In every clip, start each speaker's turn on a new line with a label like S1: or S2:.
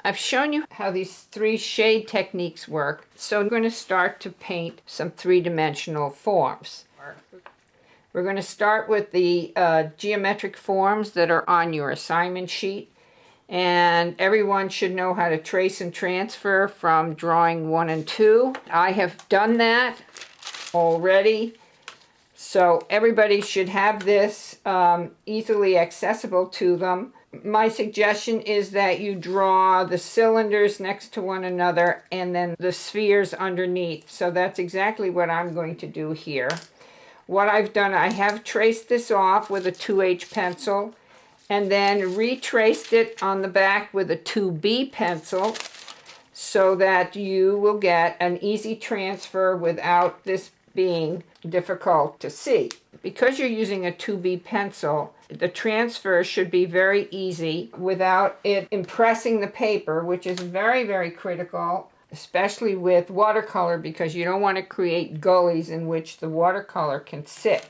S1: I've shown you how these 3 shade techniques work, so I'm going to start to paint some 3-dimensional forms. We're going to start with the geometric forms that are on your assignment sheet, and everyone should know how to trace and transfer from drawing 1 and 2. I have done that already, so everybody should have this easily accessible to them. My suggestion is that you draw the cylinders next to one another and then the spheres underneath. So that's exactly what I'm going to do here. What I've done, I have traced this off with a 2H pencil and then retraced it on the back with a 2B pencil so that you will get an easy transfer without this being difficult to see. Because you're using a 2B pencil, the transfer should be very easy without it impressing the paper, which is very, very critical, especially with watercolor, because you don't want to create gullies in which the watercolor can sit.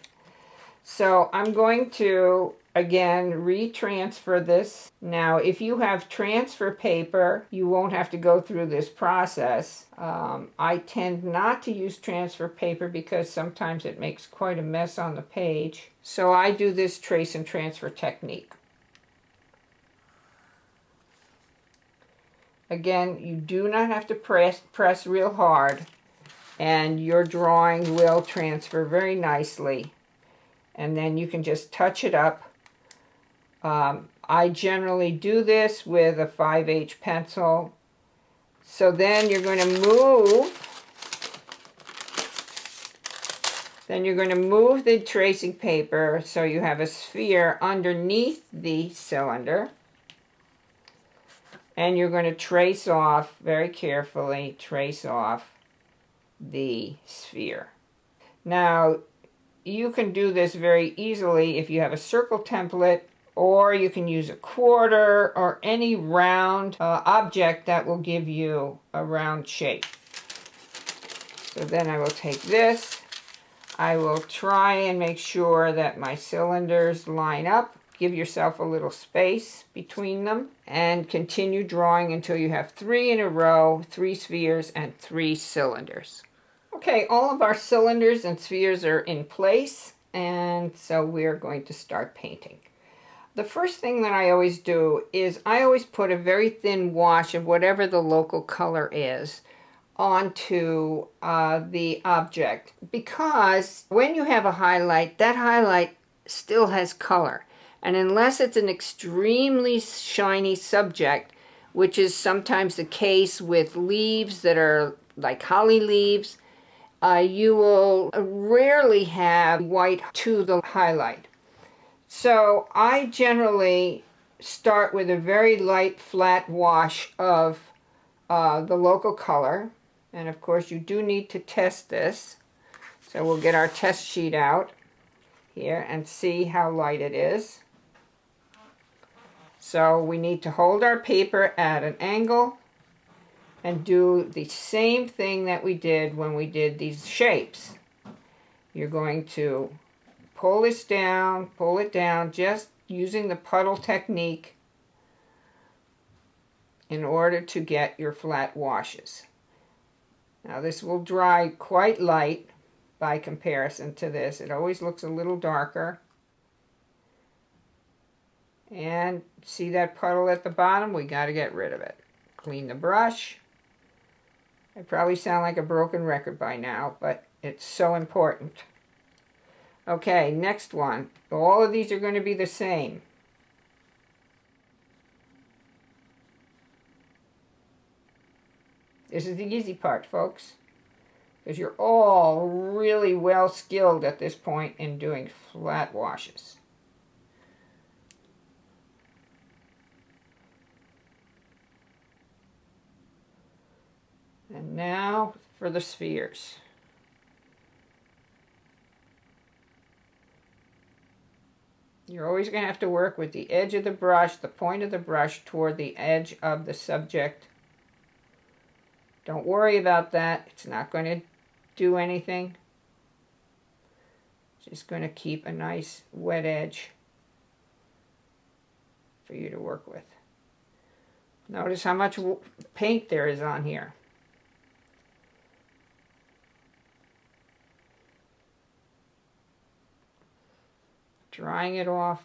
S1: So I'm going to, again, retransfer this. Now, if you have transfer paper, you won't have to go through this process. I tend not to use transfer paper because sometimes it makes quite a mess on the page. So I do this trace and transfer technique. Again, you do not have to press real hard, and your drawing will transfer very nicely. And then you can just touch it up. I generally do this with a 5H pencil. So then you're going to move the tracing paper so you have a sphere underneath the cylinder. And you're going to trace off, very carefully, trace off the sphere. Now, you can do this very easily if you have a circle template, or you can use a quarter or any round object that will give you a round shape. So then I will take this. I will try and make sure that my cylinders line up. Give yourself a little space between them and continue drawing until you have 3 in a row, 3 spheres and 3 cylinders. Okay, all of our cylinders and spheres are in place, and so we're going to start painting. The first thing that I always do is I always put a very thin wash of whatever the local color is onto the object, because when you have a highlight, that highlight still has color. And unless it's an extremely shiny subject, which is sometimes the case with leaves that are like holly leaves, you will rarely have white to the highlight. So I generally start with a very light flat wash of the local color. And of course you do need to test this. So we'll get our test sheet out here and see how light it is. So we need to hold our paper at an angle and do the same thing that we did when we did these shapes. You're going to pull it down, just using the puddle technique in order to get your flat washes. Now this will dry quite light by comparison to this. It always looks a little darker. And see that puddle at the bottom? We got to get rid of it. Clean the brush. I probably sound like a broken record by now, but it's so important. Okay, next one. All of these are going to be the same. This is the easy part, folks, because you're all really well skilled at this point in doing flat washes. And now for the spheres. You're always going to have to work with the edge of the brush, the point of the brush, toward the edge of the subject. Don't worry about that. It's not going to do anything. It's just going to keep a nice wet edge for you to work with. Notice how much paint there is on here. Drying it off,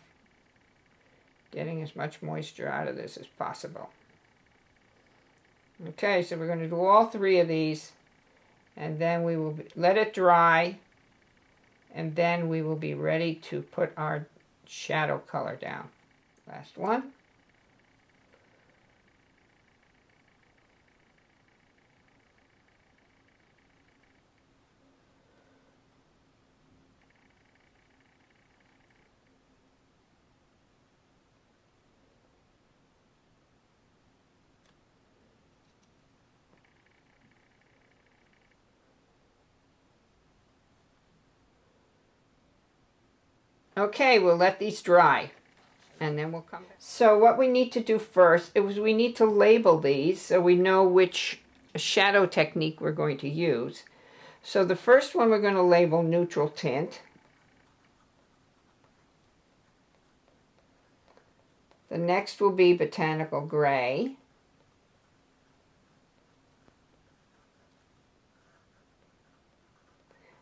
S1: getting as much moisture out of this as possible. Okay, so we're going to do all three of these, and then we will let it dry, and then we will be ready to put our shadow color down. Last one. Okay, we'll let these dry, and then we'll come back. So what we need to do first is we need to label these so we know which shadow technique we're going to use. So the first one we're going to label neutral tint. The next will be botanical gray.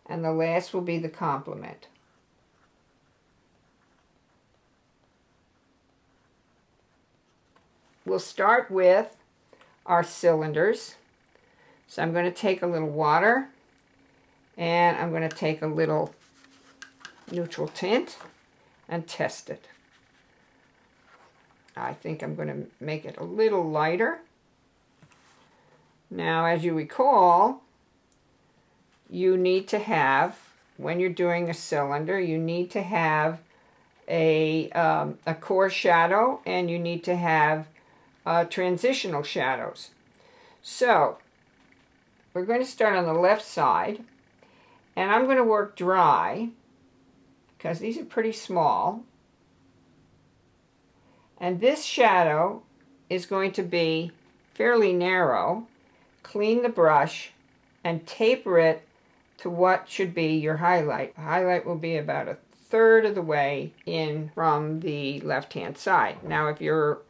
S1: And the last will be the complement. We'll start with our cylinders. So I'm going to take a little water, and I'm going to take a little neutral tint and test it. I think I'm going to make it a little lighter. Now, as you recall, you need to have, when you're doing a cylinder, you need to have a core shadow, and you need to have transitional shadows. So we're going to start on the left side, and I'm going to work dry because these are pretty small, and this shadow is going to be fairly narrow. Clean the brush and taper it to what should be your highlight. The highlight will be about 1/3 of the way in from the left-hand side. Now if you're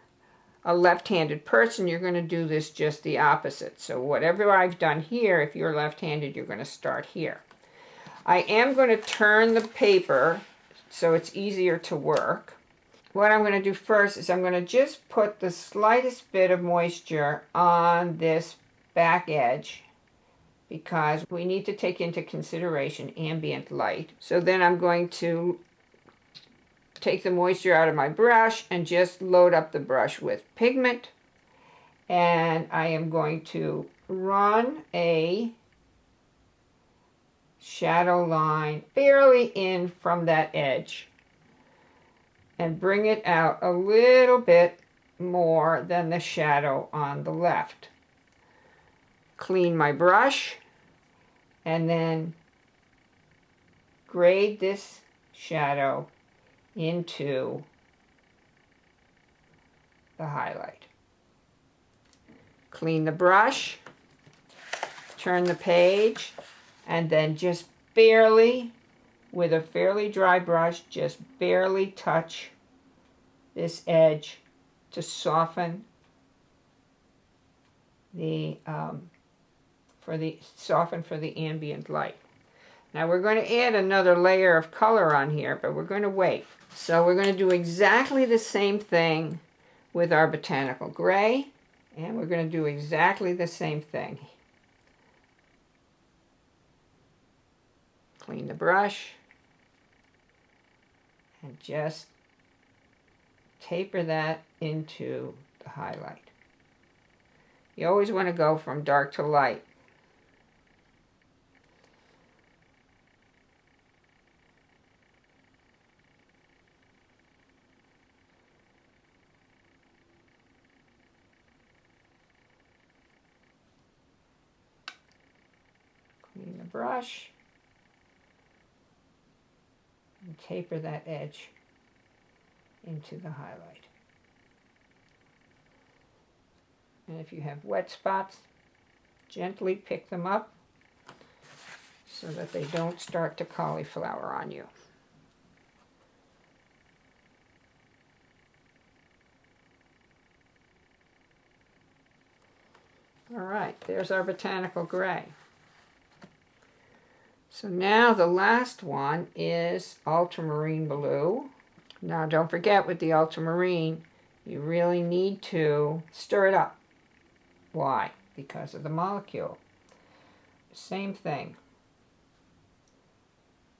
S1: a left-handed person, you're going to do this just the opposite. So whatever I've done here, if you're left-handed, you're going to start here. I am going to turn the paper so it's easier to work. What I'm going to do first is I'm going to just put the slightest bit of moisture on this back edge because we need to take into consideration ambient light. So then I'm going to take the moisture out of my brush and just load up the brush with pigment, and I am going to run a shadow line barely in from that edge and bring it out a little bit more than the shadow on the left. Clean my brush and then grade this shadow into the highlight. Clean the brush, turn the page, and then just barely, with a fairly dry brush, just barely touch this edge to soften the for the ambient light. Now we're going to add another layer of color on here, but we're going to wait. So we're going to do exactly the same thing with our botanical gray, and we're going to do exactly the same thing. Clean the brush and just taper that into the highlight. You always want to go from dark to light. Clean the brush and taper that edge into the highlight. And if you have wet spots, gently pick them up so that they don't start to cauliflower on you. All right, there's our botanical gray. So now the last one is Ultramarine Blue. Now don't forget, with the ultramarine, you really need to stir it up. Why? Because of the molecule. Same thing.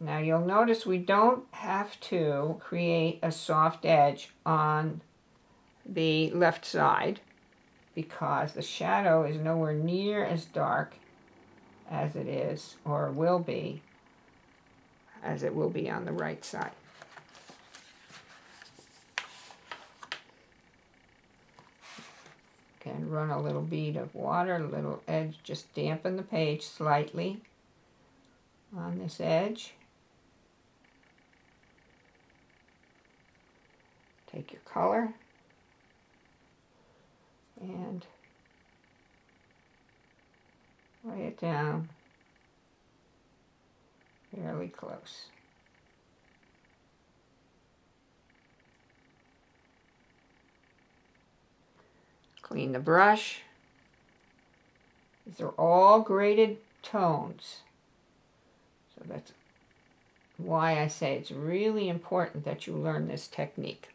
S1: Now you'll notice we don't have to create a soft edge on the left side because the shadow is nowhere near as dark as it is, or will be, as it will be on the right side. Again, run a little bead of water, a little edge, just dampen the page slightly on this edge. Take your color and lay it down fairly close. Clean the brush. These are all graded tones. So that's why I say it's really important that you learn this technique.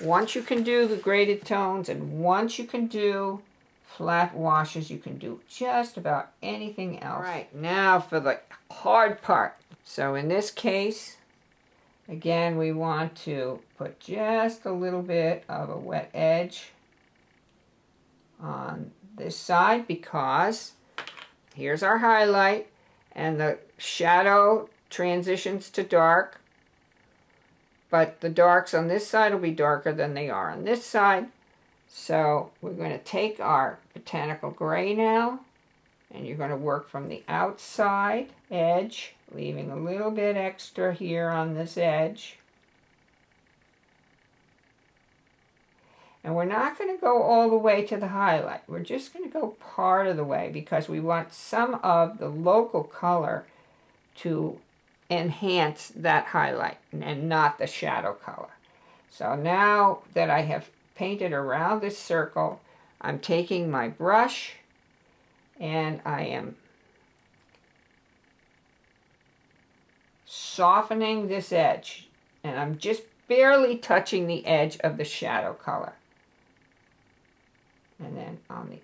S1: Once you can do the graded tones and once you can do flat washes, you can do just about anything else. All right, now for the hard part. So in this case, again, we want to put just a little bit of a wet edge on this side because here's our highlight and the shadow transitions to dark, but the darks on this side will be darker than they are on this side. So we're going to take our botanical gray now, and you're going to work from the outside edge, leaving a little bit extra here on this edge. And we're not going to go all the way to the highlight. We're just going to go part of the way because we want some of the local color to enhance that highlight and not the shadow color. So now that I have painted around this circle, I'm taking my brush and I am softening this edge, and I'm just barely touching the edge of the shadow color. And then on the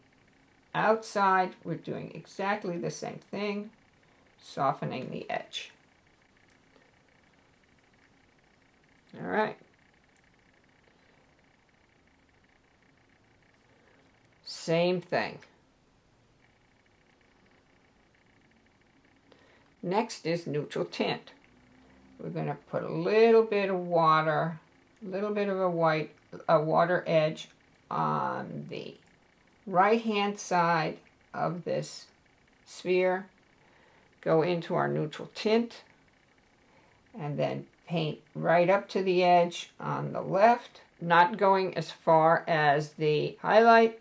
S1: outside, we're doing exactly the same thing, softening the edge. All right. Same thing. Next is neutral tint. We're going to put a little bit of water, a little bit of a water edge on the right-hand side of this sphere. Go into our neutral tint and then paint right up to the edge on the left, not going as far as the highlight,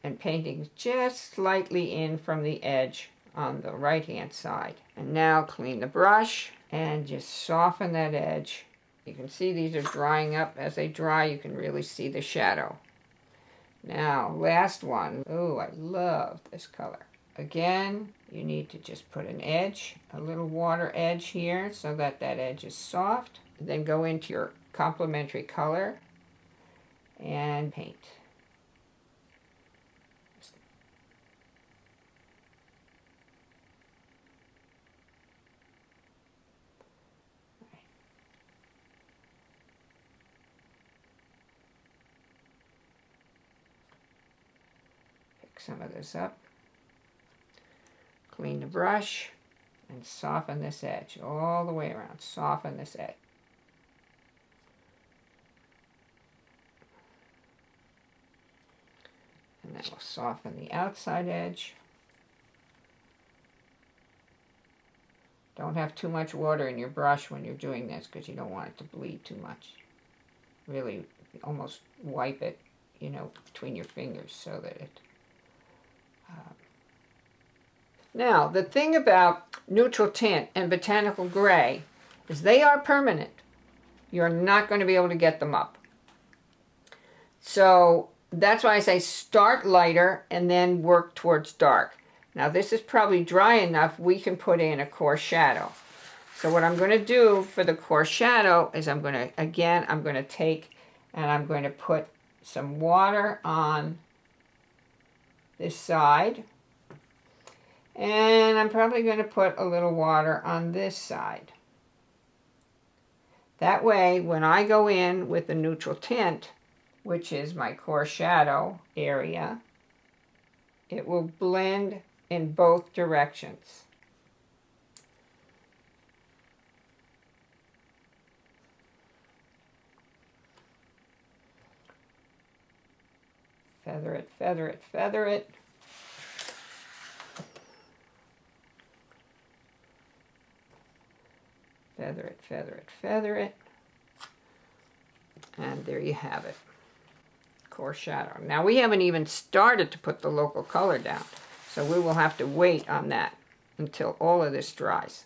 S1: and painting just slightly in from the edge on the right-hand side. And now clean the brush and just soften that edge. You can see these are drying up. As they dry, you can really see the shadow. Now, last one. Oh, I love this color. Again, you need to just put an edge, a little water edge here so that that edge is soft. Then go into your complementary color and paint. Some of this up, clean the brush, and soften this edge all the way around. Soften this edge. And then we'll soften the outside edge. Don't have too much water in your brush when you're doing this because you don't want it to bleed too much. Really almost wipe it, you know, between your fingers so that it Now, the thing about neutral tint and botanical gray is they are permanent. You're not going to be able to get them up. So that's why I say start lighter and then work towards dark. Now this is probably dry enough, we can put in a coarse shadow. So what I'm going to do for the coarse shadow is I'm going to take and I'm going to put some water on this side. And I'm probably going to put a little water on this side. That way, when I go in with the neutral tint, which is my coarse shadow area, it will blend in both directions. Feather it, feather it, feather it. Feather it, feather it, feather it. And there you have it. Coarse shadow. Now we haven't even started to put the local color down, so we will have to wait on that until all of this dries.